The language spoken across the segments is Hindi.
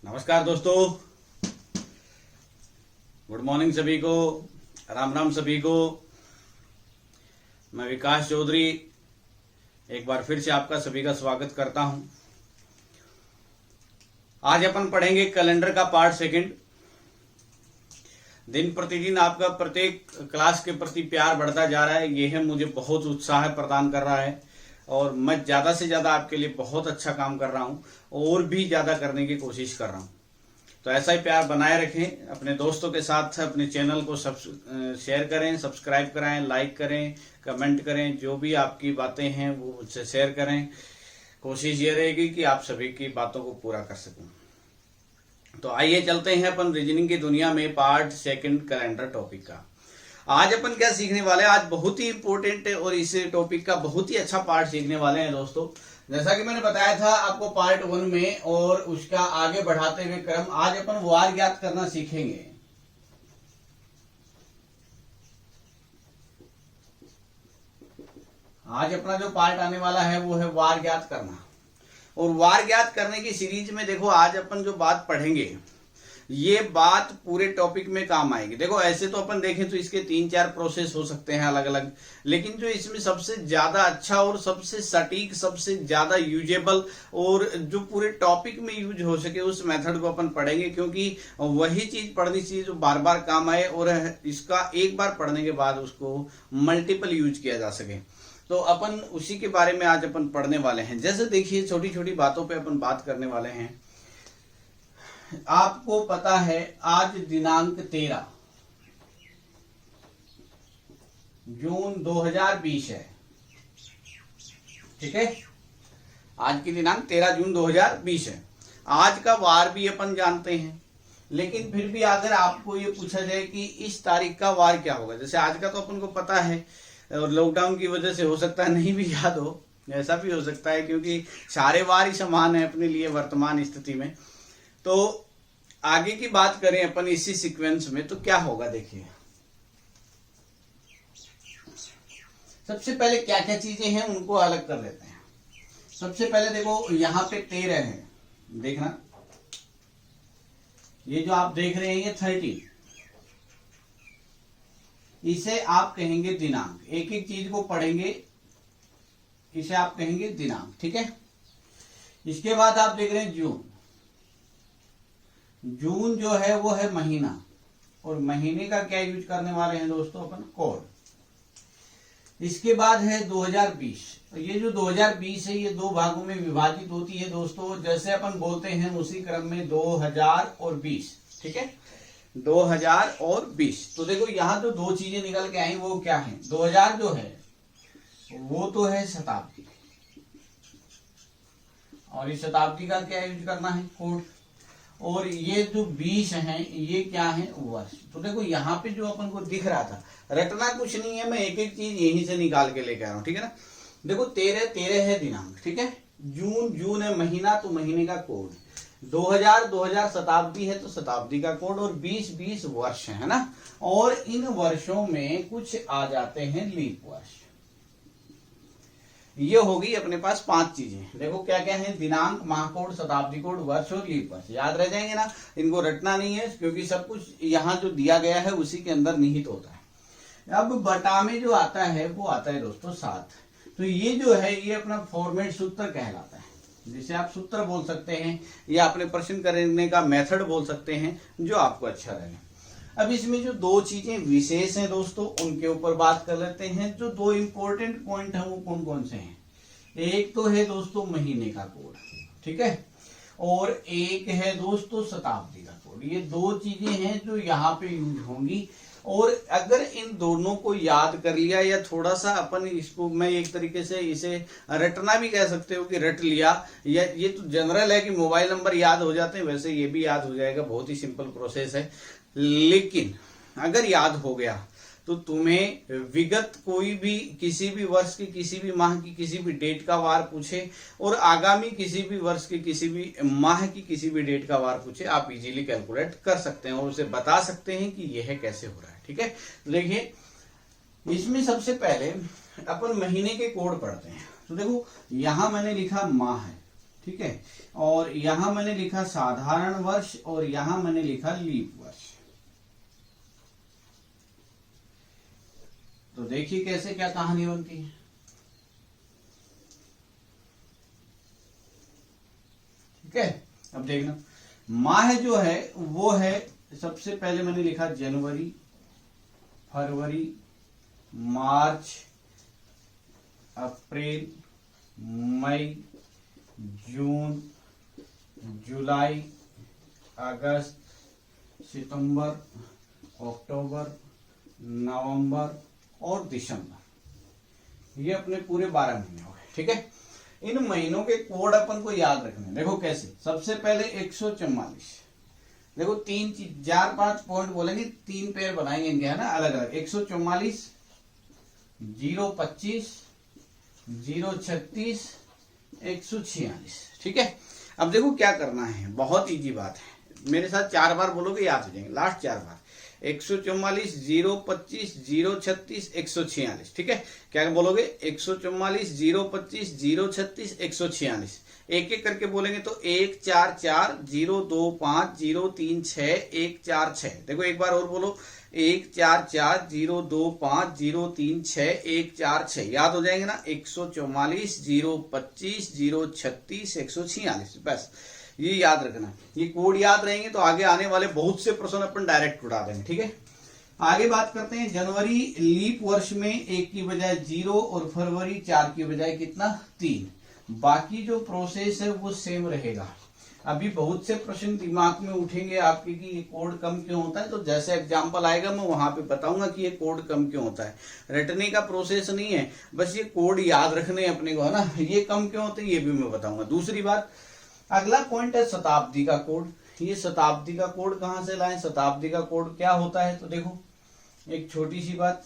नमस्कार दोस्तों, गुड मॉर्निंग सभी को, राम राम सभी को। मैं विकास चौधरी एक बार फिर से आपका सभी का स्वागत करता हूं। आज अपन पढ़ेंगे कैलेंडर का पार्ट सेकंड। दिन प्रतिदिन आपका प्रत्येक क्लास के प्रति प्यार बढ़ता जा रहा है, यह मुझे बहुत उत्साह प्रदान कर रहा है और मैं ज्यादा से ज्यादा आपके लिए बहुत अच्छा काम कर रहा हूं और भी ज्यादा करने की कोशिश कर रहा हूं। तो ऐसा ही प्यार बनाए रखें, अपने दोस्तों के साथ अपने चैनल को शेयर करें, सब्सक्राइब कराएं, लाइक करें, कमेंट करें, जो भी आपकी बातें हैं वो मुझसे शेयर करें। कोशिश ये रहेगी कि आप सभी की बातों को पूरा कर सकूं। तो आइए चलते हैं अपन रीजनिंग की दुनिया में पार्ट सेकंड कैलेंडर टॉपिक का। आज अपन क्या सीखने वाले हैं, आज बहुत ही इंपॉर्टेंट है और इस टॉपिक का बहुत ही अच्छा पार्ट सीखने वाले हैं दोस्तों। जैसा कि मैंने बताया था आपको पार्ट 1 में और उसका आगे बढ़ाते हुए क्रम, आज अपन वार ज्ञात करना सीखेंगे। आज अपना जो पार्ट आने वाला है वो है वार ज्ञात करना। और वार ज्ञात करने की सीरीज में देखो आज अपन जो बात पढ़ेंगे ये बात पूरे टॉपिक में काम आएगी। देखो ऐसे तो अपन देखें तो इसके 3-4 प्रोसेस हो सकते हैं अलग अलग, लेकिन जो इसमें सबसे ज्यादा अच्छा और सबसे सटीक, सबसे ज्यादा यूजेबल और जो पूरे टॉपिक में यूज हो सके उस मेथड को अपन पढ़ेंगे, क्योंकि वही चीज पढ़नी चाहिए जो बार बार काम आए और इसका एक बार पढ़ने के बाद उसको मल्टीपल यूज किया जा सके। तो अपन उसी के बारे में आज अपन पढ़ने वाले हैं। जैसे देखिए छोटी छोटी बातों पे अपन बात करने वाले हैं। आपको पता है आज दिनांक 13 जून 2020 है, ठीक है। आज की दिनांक 13 जून 2020 है। आज का वार भी अपन जानते हैं, लेकिन फिर भी अगर आपको ये पूछा जाए कि इस तारीख का वार क्या होगा, जैसे आज का तो अपन को पता है और लॉकडाउन की वजह से हो सकता है नहीं भी याद हो, ऐसा भी हो सकता है क्योंकि सारे वार ही समान है अपने लिए वर्तमान स्थिति में। तो आगे की बात करें अपन इसी सीक्वेंस में तो क्या होगा, देखिए सबसे पहले क्या क्या चीजें हैं उनको अलग कर लेते हैं। सबसे पहले देखो यहाँ पे 13 है, देखना ये जो आप देख रहे हैं ये 30, इसे आप कहेंगे दिनांक। एक एक चीज को पढ़ेंगे, इसे आप कहेंगे दिनांक, ठीक है। इसके बाद आप देख रहे हैं जून। जून जो है वो है महीना, और महीने का क्या यूज करने वाले हैं दोस्तों अपन, कोड। इसके बाद है 2020। ये जो 2020 है ये दो भागों में विभाजित होती है दोस्तों, जैसे अपन बोलते हैं उसी क्रम में 2000 और 20, ठीक है, 2000 और 20। तो देखो यहाँ जो दो चीजें निकल के आई वो क्या है, 2000 जो है वो तो है शताब्दी, और इस शताब्दी का क्या यूज करना है, कोड। और ये जो 20 है ये क्या है, वर्ष। तो देखो यहाँ पे जो अपन को दिख रहा था, रटना कुछ नहीं है, मैं एक एक चीज यहीं से निकाल के लेके आ रहा हूं, ठीक है ना। देखो 13 है दिनांक, ठीक है। जून है महीना, तो महीने का कोड। 2000 शताब्दी है तो शताब्दी का कोड, और 20 वर्ष है ना। और इन वर्षों में कुछ आ जाते हैं लीप वर्ष। ये होगी अपने पास 5 चीजें। देखो क्या क्या है, दिनांक, माह कोड, शताब्दी कोड, वर्ष और लीप वर्ष। याद रह जाएंगे ना, इनको रटना नहीं है क्योंकि सब कुछ यहाँ जो दिया गया है उसी के अंदर निहित होता है। अब बटा में जो आता है वो आता है दोस्तों 7। तो ये जो है ये अपना फॉर्मेट सूत्र कहलाता है, जिसे आप सूत्र बोल सकते हैं या अपने प्रश्न करने का मेथड बोल सकते हैं, जो आपको अच्छा लगे। अब इसमें जो दो चीजें विशेष हैं दोस्तों उनके ऊपर बात कर लेते हैं। जो दो इंपॉर्टेंट पॉइंट हैं वो कौन कौन से हैं, एक तो है दोस्तों महीने का कोड, ठीक है, और एक है दोस्तों शताब्दी का कोड। ये दो चीजें हैं जो यहाँ पे यूज होंगी, और अगर इन दोनों को याद कर लिया या थोड़ा सा अपन इसको, मैं एक तरीके से इसे रटना भी कह सकते हो कि रट लिया, या ये तो जनरल है कि मोबाइल नंबर याद हो जाते हैं, वैसे ये भी याद हो जाएगा, बहुत ही सिंपल प्रोसेस है। लेकिन अगर याद हो गया तो तुम्हें विगत कोई भी किसी भी वर्ष की, किसी भी माह की, किसी भी डेट का वार पूछे, और आगामी किसी भी वर्ष के किसी भी माह की किसी भी डेट का वार पूछे, आप इजीली कैलकुलेट कर सकते हैं और उसे बता सकते हैं कि यह कैसे हो रहा है, ठीक है। तो देखिए इसमें सबसे पहले अपन महीने के कोड पढ़ते हैं। तो देखो यहां मैंने लिखा माह है, ठीक है। और यहां मैंने लिखा साधारण वर्ष और यहां मैंने लिखा लीप वर्ष। तो देखिए कैसे क्या कहानी बनती है। ठीक है, अब देखना माह जो है वो है, सबसे पहले मैंने लिखा जनवरी, फरवरी, मार्च, अप्रैल, मई, जून, जुलाई, अगस्त, सितंबर, अक्टूबर, नवंबर और दिसंबर। ये अपने पूरे 12 महीने हो गए। ठीक है, इन महीनों के कोड अपन को याद रखने। देखो कैसे, सबसे पहले 144। देखो तीन चीज 4-5 पॉइंट बोलेंगे, 3 पेयर बनाएंगे इनके, है ना, अलग अलग। 144, 025, 036, 146। ठीक है, अब देखो क्या करना है, बहुत इजी बात है। मेरे साथ 4 बार बोलोगे याद हो जाएंगे, लास्ट 4 बार। 144, 025, 036, 146। ठीक है, क्या बोलोगे? 144, 025, 036, 146। एक एक करके बोलेंगे तो 1 4 4 0 2 5 0 3 6 1 4 6। देखो एक बार और बोलो, 1 4 4 0 2 5 0 3 6 1 4 6। याद हो जाएंगे ना? 144, 025, 036, 146। बस ये याद रखना। ये कोड याद रहेंगे तो आगे आने वाले बहुत से प्रश्न अपन डायरेक्ट उड़ा देंगे। ठीक है, आगे बात करते हैं। जनवरी लीप वर्ष में 1 की बजाय 0 और फरवरी 4 की बजाय कितना? 3। बाकी जो प्रोसेस है वो सेम रहेगा। अभी बहुत से प्रश्न दिमाग में उठेंगे आपके कि ये कोड कम क्यों होता है, तो जैसे एग्जांपल आएगा मैं वहां पे बताऊंगा कि ये कोड कम क्यों होता है। रटने का प्रोसेस नहीं है, बस ये कोड याद रखने अपने को, है ना। ये कम क्यों होते हैं ये भी मैं बताऊंगा। दूसरी बात, अगला पॉइंट है शताब्दी का कोड। ये शताब्दी का कोड कहां से लाएं? शताब्दी का कोड क्या होता है, तो देखो एक छोटी सी बात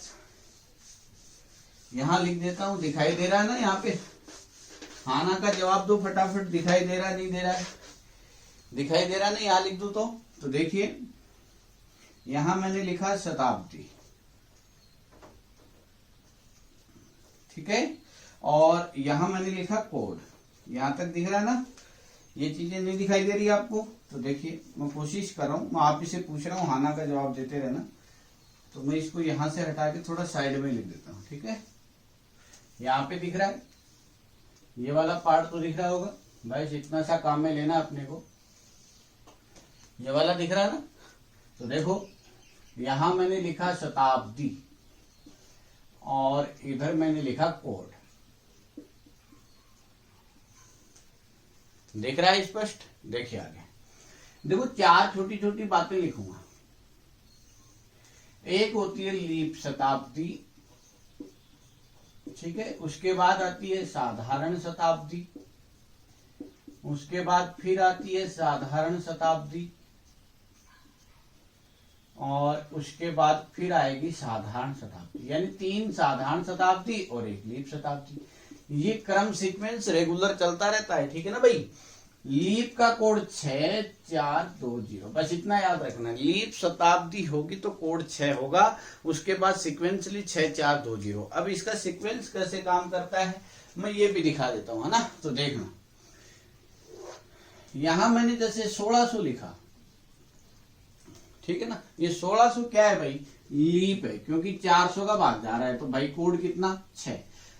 यहां लिख देता हूं। दिखाई दे रहा है ना यहाँ पे? खाना का जवाब दो फटाफट। दिखाई दे रहा नहीं दे रहा है? दिखाई दे रहा नहीं? यहां लिख दो तो देखिए यहां मैंने लिखा शताब्दी। ठीक है, और यहां मैंने लिखा कोड। यहां तक दिख रहा है ना? ये चीजें नहीं दिखाई दे रही आपको? तो देखिए मैं कोशिश कर रहा हूं, मैं आप इसे पूछ रहा हूं, हाना का जवाब देते रहना। तो मैं इसको यहां से हटा के थोड़ा साइड में लिख देता हूं। ठीक है, यहाँ पे दिख रहा है, ये वाला पार्ट तो दिख रहा होगा भाई। इतना सा काम में लेना अपने को। ये वाला दिख रहा है ना? तो देखो यहां मैंने लिखा शताब्दी और इधर मैंने लिखा कोड। देख रहा है स्पष्ट? देखिए आगे देखो, 4 छोटी छोटी बातें लिखूंगा। एक होती है लीप शताब्दी, ठीक है। उसके बाद आती है साधारण शताब्दी, उसके बाद फिर आती है साधारण शताब्दी, और उसके बाद फिर आएगी साधारण शताब्दी। यानी 3 साधारण शताब्दी और 1 लीप शताब्दी। ये क्रम सीक्वेंस रेगुलर चलता रहता है। ठीक है ना भाई? लीप का कोड 6420, बस इतना याद रखना। लीप शताब्दी होगी तो कोड 6 होगा, उसके बाद सिक्वेंसली 6420। अब इसका सीक्वेंस कैसे काम करता है मैं ये भी दिखा देता हूं, है ना। तो देखना, यहां मैंने जैसे 1600 लिखा, ठीक है ना। ये 1600 क्या है भाई? लीप है, क्योंकि 400 का भाग जा रहा है, तो भाई कोड कितना? 6।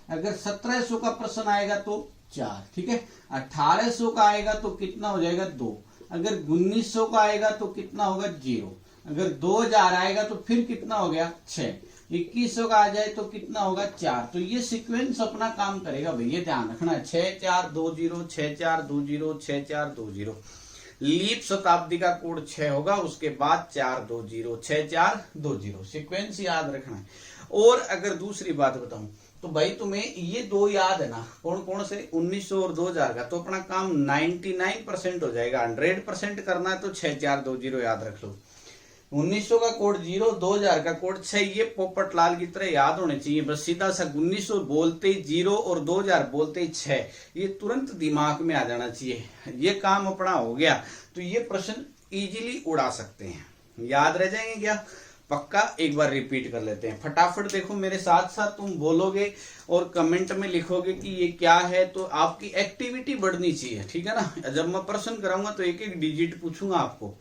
अगर 1700 का प्रश्न आएगा तो 4, ठीक है। 1800 का आएगा तो कितना हो जाएगा? 2। अगर 1900 का आएगा तो कितना होगा? 0। अगर 2000 आएगा तो फिर कितना हो गया? 6। 2100 का आ जाए तो कितना होगा? 4। तो ये सीक्वेंस अपना काम करेगा भाई, ये ध्यान रखना। 6420, 6420, 6420। लीप शताब्दी का कोड 6 होगा, उसके बाद 420, 6420। सीक्वेंस याद रखना है। और अगर दूसरी बात बताऊं तो भाई तुम्हें ये 2 याद है ना, कौन कौन से? 1900 और 2000 का, तो अपना काम 99% हो जाएगा। 100% करना है तो 6420 याद रख लो। 1900 का कोड 0, 2000 का कोड 6, ये पोपट लाल की तरह याद होने चाहिए। बस सीधा सा 1900 बोलते ही 0 और 2000 बोलते ही 6, ये तुरंत दिमाग में आ जाना चाहिए। ये काम अपना हो गया, तो ये प्रश्न इजीली उड़ा सकते हैं, याद रह जाएंगे क्या? पक्का एक बार रिपीट कर लेते हैं फटाफट। देखो मेरे साथ साथ तुम बोलोगे और कमेंट में लिखोगे कि ये क्या है, तो आपकी एक्टिविटी बढ़नी चाहिए, ठीक है ना। जब मैं प्रश्न कराऊंगा तो एक एक डिजिट पूछूंगा आपको,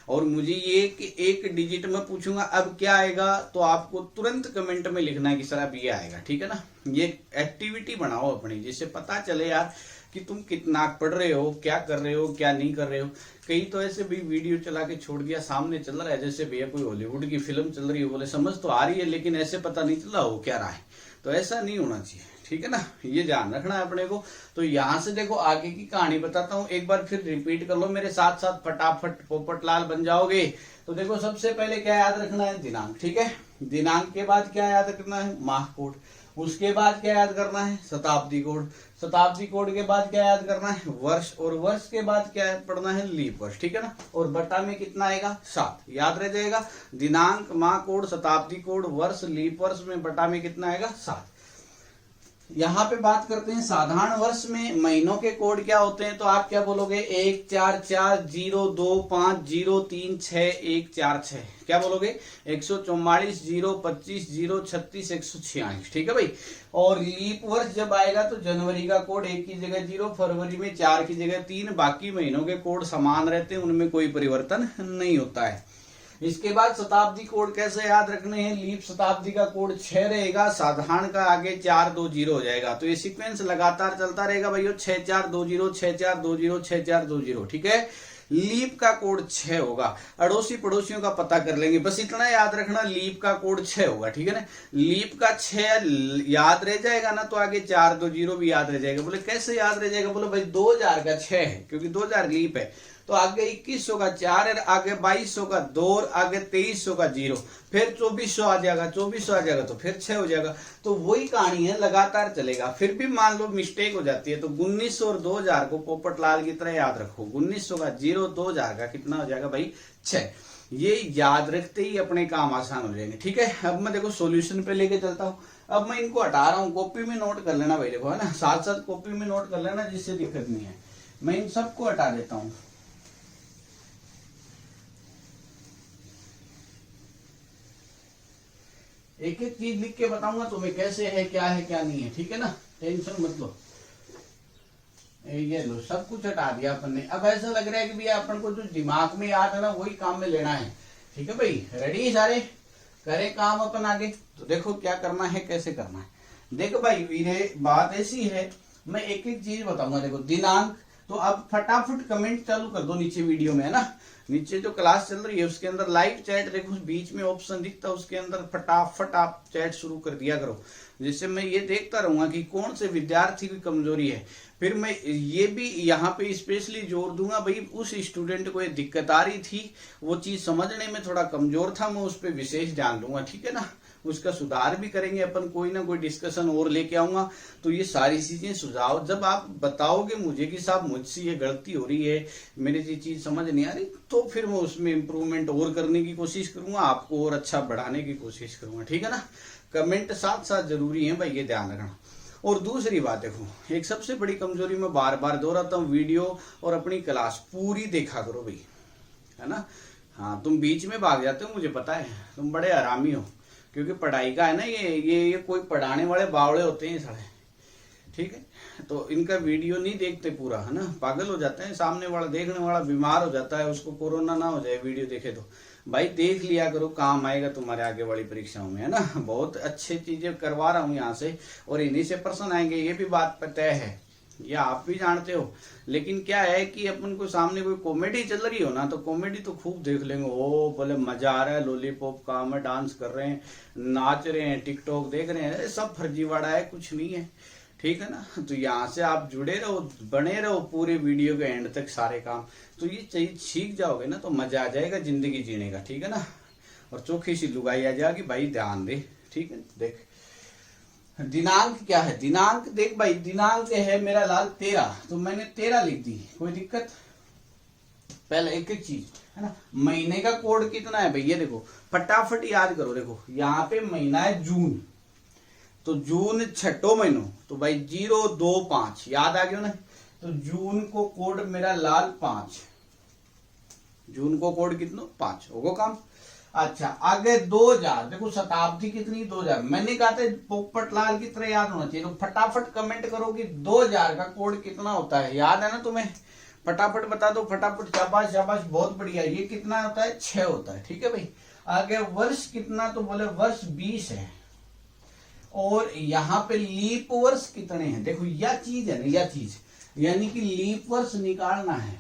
और मुझे ये कि एक डिजिट में पूछूंगा अब क्या आएगा, तो आपको तुरंत कमेंट में लिखना है कि सर अब ये आएगा, ठीक है ना। ये एक्टिविटी बनाओ अपनी, जिससे पता चले यार कि तुम कितना पढ़ रहे हो, क्या कर रहे हो, क्या नहीं कर रहे हो। कई तो ऐसे भी वीडियो चला के छोड़ दिया, सामने चल रहा है जैसे भैया कोई हॉलीवुड की फिल्म चल रही है, बोले समझ तो आ रही है लेकिन ऐसे पता नहीं चल रहा हो क्या रहा है। तो ऐसा नहीं होना चाहिए, ठीक है ना, ये ध्यान रखना है अपने को। तो यहां से देखो आगे की कहानी बताता हूं, एक बार फिर रिपीट कर लो मेरे साथ साथ, फटाफट पोपटलाल बन जाओगे। तो देखो सबसे पहले क्या याद रखना है, दिनांक, ठीक है। दिनांक के बाद क्या याद रखना है, माह कोड। उसके बाद क्या याद करना है, शताब्दी कोड। शताब्दी कोड के बाद क्या याद करना है, वर्ष। और वर्ष के बाद क्या पढ़ना है, लीप वर्ष, ठीक है ना। और बटा में कितना आएगा, 7, याद रह जाएगा। दिनांक, माह कोड, शताब्दी कोड, वर्ष, लीप वर्ष में बटा में कितना आएगा, 7। यहाँ पे बात करते हैं साधारण वर्ष में महीनों के कोड क्या होते हैं, तो आप क्या बोलोगे, 1 4 4 0 2 5 0 3 6 1 4 6। क्या बोलोगे, 144 0 25 0 36 146, ठीक है भाई। और लीप वर्ष जब आएगा तो जनवरी का कोड 1 की जगह 0, फरवरी में 4 की जगह 3, बाकी महीनों के कोड समान रहते हैं, उनमें कोई परिवर्तन नहीं होता है। इसके बाद शताब्दी कोड कैसे याद रखने हैं, लीप शताब्दी का कोड 6 रहेगा, साधारण का आगे 4 2 0 हो जाएगा। तो ये सीक्वेंस लगातार चलता रहेगा भाइयों, 6 4 2 0 6 4 2 0 6 4 2 0, ठीक है। लीप का कोड 6 होगा। अड़ोसी पड़ोसियों का पता कर लेंगे, बस इतना याद रखना, लीप का कोड 6 होगा, ठीक है ना। लीप का 6 याद रह जाएगा ना, तो आगे 4 2 0 भी याद रह जाएगा। बोले कैसे याद रह जाएगा, बोले भाई 2000 का 6 है, क्योंकि 2000 लीप है, तो आगे 2100 का 4 है, आगे 2200 का 2, और आगे 2300 का 0, फिर 2400 आ जाएगा, 2400 आ जाएगा तो फिर 6 हो जाएगा। तो वही कहानी है, लगातार चलेगा। फिर भी मान लो मिस्टेक हो जाती है, तो 1900 और 2000 को पोपटलाल की तरह याद रखो। 1900 का 0, 2000 का कितना हो जाएगा भाई, 6। ये याद रखते ही अपने काम आसान हो जाएंगे, ठीक है। अब मैं देखो सॉल्यूशन पे लेके चलता हूँ। अब मैं इनको हटा रहा हूँ, कॉपी में नोट कर लेना भाई, देखो है ना, साथ साथ कॉपी में नोट कर लेना, जिससे दिक्कत नहीं है। मैं इन सबको हटा देता हूँ। एक एक चीज लिख के बताऊंगा तुम्हें कैसे है, क्या है, क्या नहीं है, ठीक है ना, टेंशन मत लो। ये लो, सब कुछ हटा दिया अपन ने। अब ऐसा लग रहा है कि भैया अपन को जो दिमाग में याद है ना, वही काम में लेना है, ठीक है भाई। रेडी सारे, करें काम अपन आगे। तो देखो क्या करना है, कैसे करना है। देखो भाई वीरे, बात ऐसी है, मैं एक एक चीज बताऊंगा। देखो दिनांक, तो अब फटाफट कमेंट चालू कर दो नीचे वीडियो में, है ना। नीचे जो क्लास चल रही है उसके अंदर लाइव चैट, देखो बीच में ऑप्शन दिखता है, उसके अंदर फटाफट आप चैट शुरू कर दिया करो, जिससे मैं ये देखता रहूंगा कि कौन से विद्यार्थी की कमजोरी है। फिर मैं ये भी यहाँ पे स्पेशली जोर दूंगा, भाई उस स्टूडेंट को ये दिक्कत आ रही थी, वो चीज समझने में थोड़ा कमजोर था, मैं उस पर विशेष ध्यान दूंगा, ठीक है ना। उसका सुधार भी करेंगे अपन, कोई ना कोई डिस्कशन और लेके आऊंगा। तो ये सारी चीजें सुझाव जब आप बताओगे मुझे कि साहब मुझसे ये गलती हो रही है, मेरी ये चीज समझ नहीं आ रही, तो फिर मैं उसमें इम्प्रूवमेंट और करने की कोशिश करूंगा, आपको और अच्छा बढ़ाने की कोशिश करूंगा, ठीक है ना। कमेंट साथ साथ जरूरी है भाई, ये ध्यान रखना। और दूसरी बात देखो, एक सबसे बड़ी कमजोरी मैं बार बार दोहराता हूँ, वीडियो और अपनी क्लास पूरी देखा करो भाई, है ना। हाँ, तुम बीच में भाग जाते हो, मुझे पता है, तुम बड़े आरामी हो, क्योंकि पढ़ाई का है ना, ये कोई पढ़ाने वाले बावड़े होते हैं सारे, ठीक है। तो इनका वीडियो नहीं देखते पूरा, है ना, पागल हो जाते हैं, सामने वाला देखने वाला बीमार हो जाता है, उसको कोरोना ना हो जाए वीडियो देखे तो। भाई देख लिया करो, काम आएगा तुम्हारे आगे वाली परीक्षाओं में, है ना। बहुत अच्छी चीजें करवा रहा हूँ यहाँ से, और इन्हीं से प्रश्न आएंगे, ये भी बात तय है, ये आप भी जानते हो। लेकिन क्या है कि अपन को सामने कोई कॉमेडी चल रही हो ना, तो कॉमेडी तो खूब देख लेंगे, ओ बोले मजा आ रहा है, लॉलीपॉप काम है, डांस कर रहे हैं, नाच रहे हैं, टिकटॉक देख रहे हैं, सब फर्जीवाड़ा है, कुछ नहीं है, ठीक है ना। तो यहाँ से आप जुड़े रहो, बने रहो पूरे वीडियो के एंड तक सारे काम, तो ये चीज सीख जाओगे ना, तो मजा आ जाएगा जिंदगी जीने का, ठीक है ना। और चोखी सी लुगाई आ जाएगी, भाई ध्यान दे, ठीक है। देख दिनांक क्या है, दिनांक देख भाई, दिनांक है मेरा लाल 13, तो मैंने 13 लिख दी, कोई दिक्कत। पहले एक एक चीज, है ना। महीने का कोड कितना है भाई, ये देखो फटाफट याद करो। देखो यहाँ पे महीना है जून, तो जून छठो महीनो, तो भाई 0 2 5 याद आ गया ना। तो जून को कोड मेरा लाल 5, जून को कोड कितना 5 होगा काम। अच्छा आगे 2000, देखो शताब्दी कितनी 2000, मैंने कहा था पोपट लाल की तरह याद होना चाहिए। तो फटाफट कमेंट करो कि 2000 का कोड कितना होता है, याद है ना तुम्हें? फटाफट बता दो, फटाफट, शाबाश शाबाश, बहुत बढ़िया। ये कितना होता है? 6 होता है, ठीक है भाई। आगे वर्ष कितना, तो बोले वर्ष 20 है। और यहाँ पे लीप वर्ष कितने हैं, देखो यह चीज है ना, यह चीज, यानी कि लीप वर्ष निकालना है।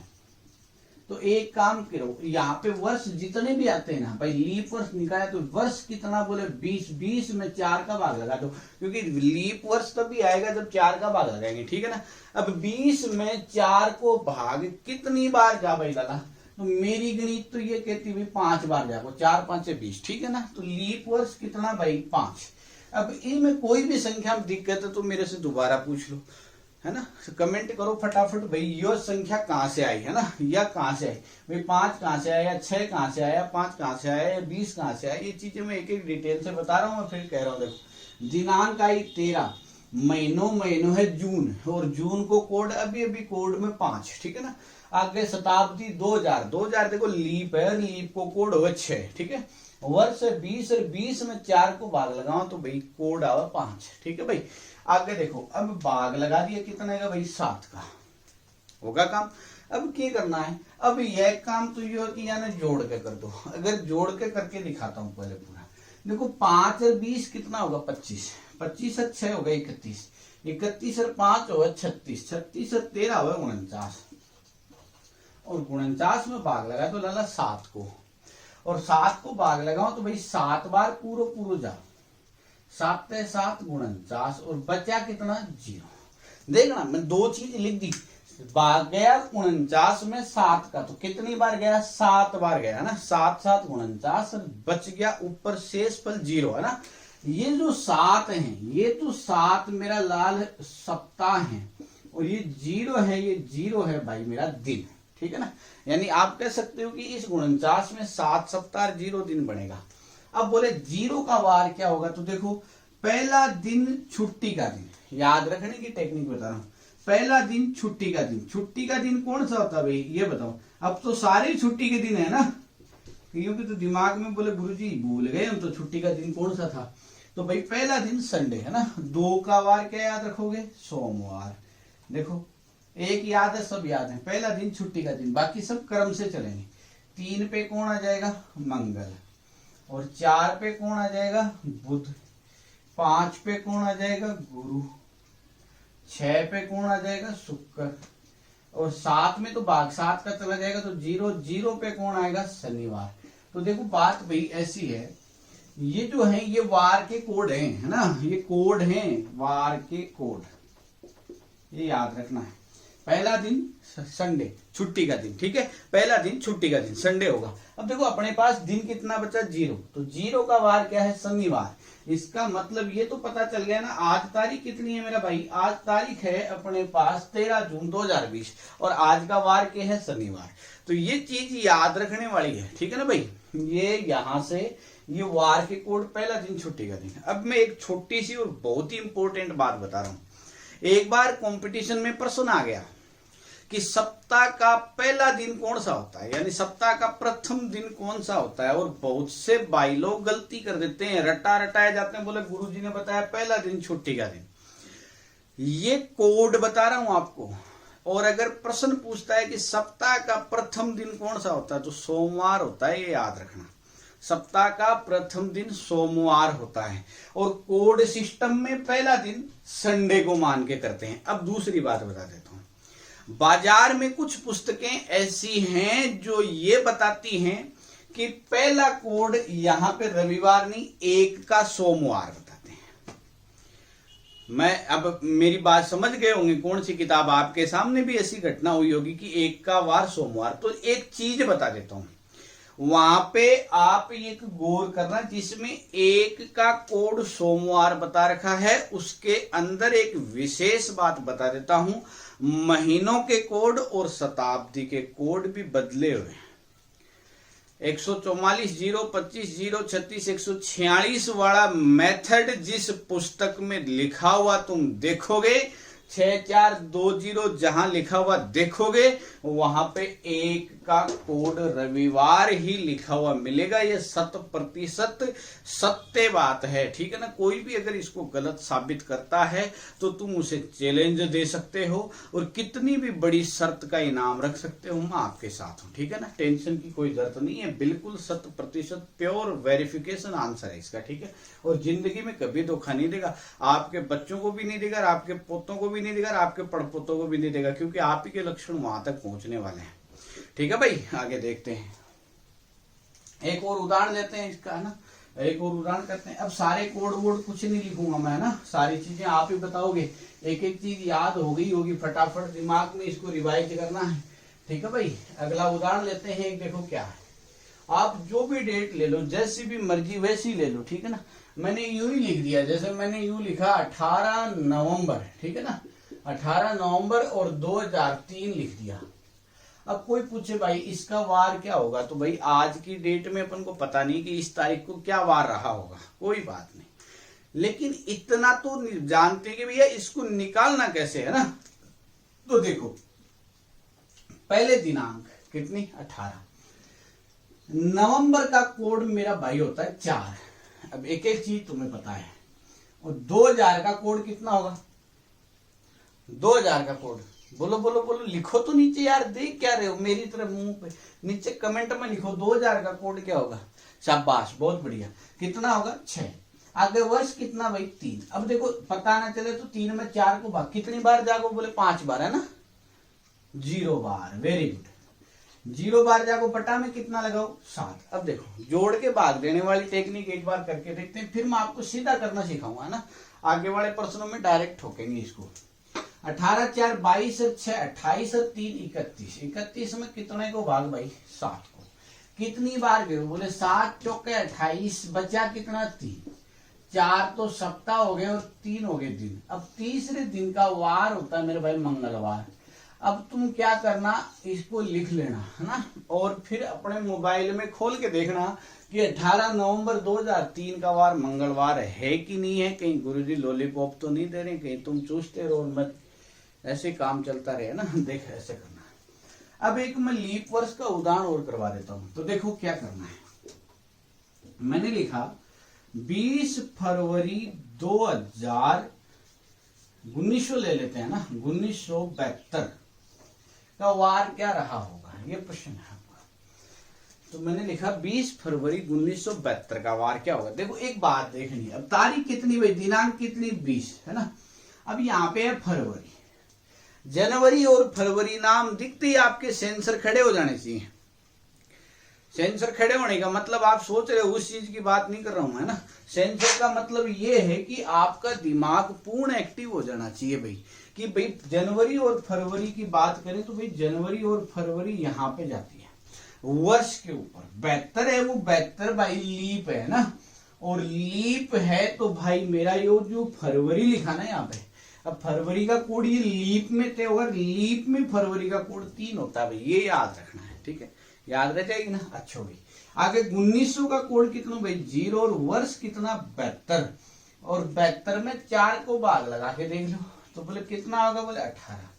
तो एक काम करो, यहाँ पे वर्ष जितने भी आते हैं ना भाई, लीप वर्ष निकाले तो वर्ष कितना, बोले 20, 20 में 4 का भाग लगा दो, क्योंकि लीप वर्ष तभी आएगा जब 4 का भाग लगाएंगे, ठीक है ना। अब 20 में 4 को भाग कितनी बार जा भाई लाला, तो मेरी गणित तो ये कहती भाई 5 बार जाओ, 4 5 से 20, ठीक है ना। तो लीप वर्ष कितना भाई? 5। अब इनमें कोई भी संख्या में दिक्कत है तो मेरे से दोबारा पूछ लो, है ना। कमेंट करो फटाफट भाई, ये संख्या कहाँ से आई, है ना, या कहाँ से आई भाई, 5 कहाँ से आया, 6 कहाँ से आया, 5 कहाँ से आया, या 20 कहाँ से आया, ये चीजें मैं एक एक डिटेल से बता रहा हूँ। मैं फिर कह रहा हूँ, देखो दिनांक आई 13, महीनों है जून, और जून को कोड अभी अभी कोड में 5, ठीक है ना। आगे शताब्दी 2000 देखो लीप है, लीप को कोड हो 6, ठीक है। वर्ष 20 और 20 में 4 को भाग लगाओ तो भाई कोड आवा 5, ठीक है भाई। आगे देखो, अब भाग लगा दिया कितने का भाई? 7 का, होगा काम। अब क्या करना है? अब यह काम तो ये कि यानी जोड़ के कर दो। अगर जोड़ के करके दिखाता हूं पहले पूरा, देखो 5 और 20 कितना होगा? 25, 25 और 6 होगा 31, 31 और 5 होगा 36, 36 और 13 होगा 49, और 49 में भाग लगा तो लाला 7 को, और 7 को भाग लगाओ तो भाई 7 बार पूरो जाओ, 7 7 49, और बचा कितना? 0। देखना मैं 2 चीज लिख दी, भाग गया 49 में 7 का, तो कितनी बार गया? 7 बार गया ना, 7 7 49, और बच गया ऊपर शेष फल 0, है ना। ये जो 7 है, ये तो 7 मेरा लाल सप्ताह है, और ये 0 है, ये 0 है भाई मेरा दिन, ठीक है ना। यानी आप कह सकते हो कि इस 49 में 7 सप्ताह 0 दिन बनेगा। अब बोले 0 का वार क्या होगा, तो देखो पहला दिन छुट्टी का दिन, याद रखने की टेक्निक बता रहा हूं। पहला दिन छुट्टी का दिन, छुट्टी का दिन कौन सा होता है भाई, ये बताओ। अब तो सारे छुट्टी के दिन है ना, क्योंकि तो दिमाग में बोले गुरुजी भूल गए हम, तो छुट्टी का दिन कौन सा था, तो भाई पहला दिन संडे है ना। 2 का वार क्या याद रखोगे? सोमवार। देखो एक याद है, सब याद है, पहला दिन छुट्टी का दिन, बाकी सब क्रम से चलेंगे। 3 पे कौन आ जाएगा? मंगल, और 4 पे कौन आ जाएगा? बुध, 5 पे कौन आ जाएगा? गुरु, 6 पे कौन आ जाएगा? शुक्र, और 7 में तो भाग 7 का चला जाएगा तो 0 पे कौन आएगा? शनिवार। तो देखो बात भाई ऐसी है, ये जो है ये वार के कोड हैं, है ना, ये कोड हैं, वार के कोड, ये याद रखना है। पहला दिन संडे, छुट्टी का दिन, ठीक है, पहला दिन छुट्टी का दिन संडे होगा। अब देखो अपने पास दिन कितना बचा? 0, तो 0 का वार क्या है? शनिवार। इसका मतलब ये तो पता चल गया ना। आज तारीख कितनी है मेरा भाई? आज तारीख है अपने पास 13 जून 2020, और आज का वार क्या है? शनिवार। तो ये चीज याद रखने वाली है, ठीक है ना भाई। ये यहां से ये वार के कोड, पहला दिन छुट्टी का दिन। अब मैं एक छोटी सी और बहुत ही इंपॉर्टेंट बात बता रहा हूं। एक बार कंपटीशन में प्रश्न आ गया कि सप्ताह का पहला दिन कौन सा होता है, यानी सप्ताह का प्रथम दिन कौन सा होता है, और बहुत से भाई लोग गलती कर देते हैं, रटाए जाते हैं, बोले गुरुजी ने बताया पहला दिन छुट्टी का दिन। ये कोड बता रहा हूं आपको। और अगर प्रश्न पूछता है कि सप्ताह का प्रथम दिन कौन सा होता है, तो सोमवार होता है, ये याद रखना। सप्ताह का प्रथम दिन सोमवार होता है, और कोड सिस्टम में पहला दिन संडे को मान के करते हैं। अब दूसरी बात बता देता हूं, बाजार में कुछ पुस्तकें ऐसी हैं जो ये बताती हैं कि पहला कोड यहां पे रविवार नहीं, 1 का सोमवार बताते हैं। मैं अब मेरी बात समझ गए होंगे, कौन सी किताब, आपके सामने भी ऐसी घटना हुई होगी कि 1 का वार सोमवार। तो एक चीज बता देता हूं, वहां पे आप एक गौर करना, जिसमें 1 का कोड सोमवार बता रखा है, उसके अंदर एक विशेष बात बता देता हूं, महीनों के कोड और शताब्दी के कोड भी बदले हुए। 144, 0, 25, 0, 36, 146 वाला मेथड जिस पुस्तक में लिखा हुआ तुम देखोगे, 6420 जहां लिखा हुआ देखोगे, वहां पे 1 का कोड रविवार ही लिखा हुआ मिलेगा। ये 100% सत्य बात है, ठीक है ना। कोई भी अगर इसको गलत साबित करता है तो तुम उसे चैलेंज दे सकते हो और कितनी भी बड़ी शर्त का इनाम रख सकते हो, मैं आपके साथ हूं, ठीक है ना। टेंशन की कोई जरूरत नहीं है, बिल्कुल 100% प्योर वेरिफिकेशन आंसर है इसका, ठीक है। और जिंदगी में कभी धोखा नहीं देगा, आपके बच्चों को भी नहीं देगा, आपके पोतों को भी नहीं देगा, आपके पड़पोतों को भी नहीं देगा, क्योंकि आप ही के लक्षण वहां तक पहुंचने वाले हैं, ठीक है भाई। आगे देखते हैं, एक और उदाहरण लेते हैं इसका, है ना। एक और उदाहरण करते हैं। अब सारे कोड वोड कुछ नहीं लिखूंगा मैं, है ना, सारी चीजें आप ही बताओगे। एक एक चीज याद हो गई होगी, फटाफट दिमाग में इसको रिवाइज करना है, ठीक है भाई। अगला उदाहरण लेते हैं, एक देखो क्या है। आप जो भी डेट ले लो, जैसी भी मर्जी वैसी ले लो, ठीक है ना। मैंने यूं ही लिख दिया, जैसे मैंने यूं लिखा 18 नवंबर, ठीक है ना, 18 नवंबर और 2003 लिख दिया। अब कोई पूछे भाई इसका वार क्या होगा, तो भाई आज की डेट में अपन को पता नहीं कि इस तारीख को क्या वार रहा होगा, कोई बात नहीं, लेकिन इतना तो जानते कि भैया इसको निकालना कैसे है ना। तो देखो, पहले दिनांक कितनी 18, नवंबर का कोड मेरा भाई होता है 4। अब एक एक चीज तुम्हें पता है। और 2000 का कोड कितना होगा, 2000 का कोड, बोलो बोलो बोलो, लिखो तो नीचे यार, देख क्या रहे हो मेरी तरफ मुंह पे, नीचे कमेंट में लिखो 2000 का कोड क्या होगा। शाबाश, बहुत बढ़िया। कितना होगा 6। आगे वर्ष कितना भाई 3। अब देखो पता ना चले तो 3 में 4 को भाग, कितनी बार जागो, बोले 5 बार, है ना, 0 बार, वेरी गुड। 0 बार जागो, बटा में कितना लगाओ 7। अब देखो जोड़ के भाग देने वाली टेक्निक एक बार करके देखते हैं, फिर मैं आपको सीधा करना सिखाऊंगा, है ना। आगे वाले प्रश्नों में डायरेक्ट ठोकेंगे इसको। 18 4 22 और 6 28 और 3 31। 31 में कितने को भाग भाई 7 को। कितनी बार गए, बोले 7 चौके 28, बचा कितना 3। 4 तो सप्ताह हो गए और 3 हो गए दिन। अब तीसरे दिन का वार होता है मेरे भाई मंगलवार। अब तुम क्या करना, इसको लिख लेना, है ना, और फिर अपने मोबाइल में खोल के देखना कि 18 नवंबर 2003 का वार मंगलवार है कि नहीं है। कहीं गुरुजी लॉलीपॉप तो नहीं दे रहे, कहीं तुम चूसते रहो मत, ऐसे काम चलता रहे ना। देख ऐसे करना है। अब एक मैं लीप वर्ष का उदाहरण और करवा देता हूं, तो देखो क्या करना है। मैंने लिखा 20 फरवरी 2000, 1900 ले लेते हैं ना, 1972 का वार क्या रहा होगा, ये प्रश्न है आपका। तो मैंने लिखा 20 फरवरी 1972 का वार क्या होगा। देखो एक बात देखनी है, अब तारीख कितनी भाई, दिनांक कितनी 20, है ना। अब यहाँ पे है फरवरी, जनवरी और फरवरी नाम दिखते ही आपके सेंसर खड़े हो जाने चाहिए। सेंसर खड़े होने का मतलब आप सोच रहे हो उस चीज की बात नहीं कर रहा हूं, है ना। सेंसर का मतलब ये है कि आपका दिमाग पूर्ण एक्टिव हो जाना चाहिए भाई, कि भाई जनवरी और फरवरी की बात करें तो भाई जनवरी और फरवरी यहाँ पे जाती है वर्ष के ऊपर। 72 है, वो 72 भाई लीप है ना, और लीप है तो भाई मेरा ये जो फरवरी लिखा ना यहाँ पे, अब फरवरी का कोड ये लीप में थे, और लीप में फरवरी का कोड 3 होता है भाई, ये याद रखना है, ठीक है, याद रह जाएगी ना। अच्छा भाई आगे 1900 का कोड कितना भाई 0, और वर्ष कितना 72, और 72 में 4 को भाग लगा के देख लो, तो बोले कितना होगा, बोले 18,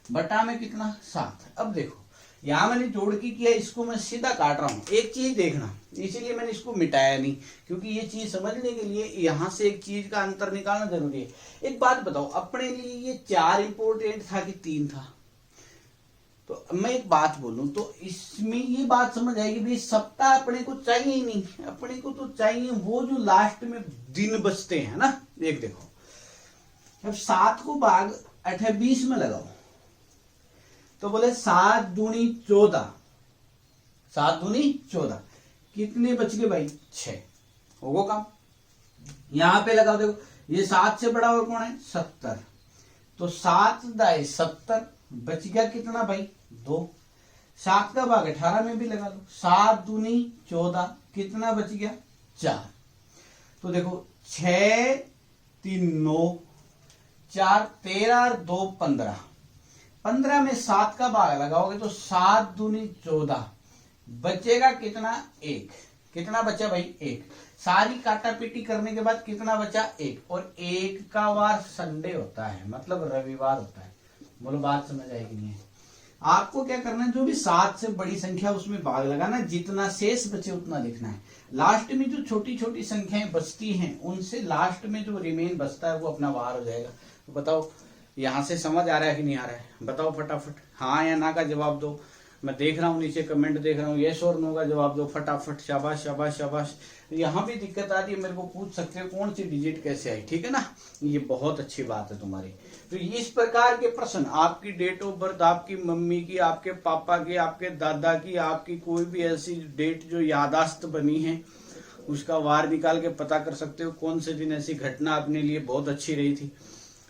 बटा में कितना 7। अब देखो यहाँ मैंने जोड़ के किया, इसको मैं सीधा काट रहा हूं। एक चीज देखना, इसीलिए मैंने इसको मिटाया नहीं, क्योंकि ये चीज समझने के लिए यहां से एक चीज का अंतर निकालना जरूरी है। एक बात बताओ, अपने लिए ये 4 इंपोर्टेंट था कि 3 था। तो मैं एक बात बोलूं तो इसमें ये बात समझ आएगी भाई सप्ताह अपने को चाहिए ही नहीं, अपने को तो चाहिए वो जो लास्ट में दिन बचते हैं ना। एक देखो, अब 7 को भाग 28 में लगाओ, तो बोले 7 दूनी 14, 7 दूनी 14, कितने बच गए भाई 6, होगा काम। यहां पे लगाओ, देखो ये 7 से बड़ा और कौन है 70, तो 7 दाए 70, बच गया कितना भाई 2। 7 का भाग 18 में भी लगा लो, 7 दूनी 14, कितना बच गया 4। तो देखो 6 3 9, 4 13 और 2 15, 15 में 7 का भाग लगाओगे तो 7 दूनी 14, बचेगा कितना 1। कितना बचा भाई 1। सारी काटा पीटी करने के बाद कितना बचा 1, और 1 का वार संडे होता है, मतलब रविवार होता है। बोलो बात समझ आएगी नहीं है। आपको क्या करना है, जो भी 7 से बड़ी संख्या उसमें भाग लगाना, जितना शेष बचे उतना लिखना है। लास्ट में जो छोटी छोटी संख्याएं बचती हैं उनसे लास्ट में जो रिमेन बचता है वो अपना बाहर हो जाएगा। तो बताओ यहां से समझ आ रहा है कि नहीं आ रहा है? बताओ फटाफट, हाँ या ना का जवाब दो। मैं देख रहा हूँ नीचे कमेंट देख रहा हूँ, यस और नो का जवाब दो फटाफट। शाबाश शाबाश शाबाश। यहाँ भी दिक्कत आ रही है, मेरे को पूछ सकते हो कौन सी डिजिट कैसे आई, ठीक है ना, ये बहुत अच्छी बात है तुम्हारी। तो इस प्रकार के प्रश्न, आपकी डेट ऑफ बर्थ, आपकी मम्मी की, आपके पापा की, आपके दादा की, आपकी कोई भी ऐसी डेट जो यादाश्त बनी है उसका वार निकाल के पता कर सकते हो कौन से दिन ऐसी घटना अपने लिए बहुत अच्छी रही थी,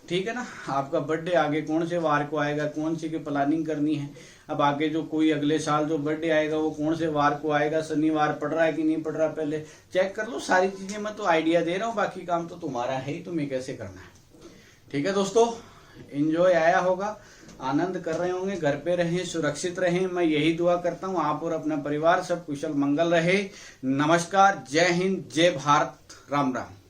ठीक है ना। आपका बर्थडे आगे कौन से वार को आएगा, कौन सी की प्लानिंग करनी है। अब आगे जो कोई अगले साल जो बर्थडे आएगा वो कौन से वार को आएगा, शनिवार पड़ रहा है कि नहीं पड़ रहा, पहले चेक कर लो सारी चीजें। मैं तो आइडिया दे रहा हूँ, बाकी काम तो तुम्हारा है ही, तुम्हें कैसे करना है। ठीक है दोस्तों, एंजॉय आया होगा, आनंद कर रहे होंगे, घर पे रहें, सुरक्षित रहें, मैं यही दुआ करता हूँ। आप और अपना परिवार सब कुशल मंगल रहे। नमस्कार, जय हिंद, जय भारत, राम राम।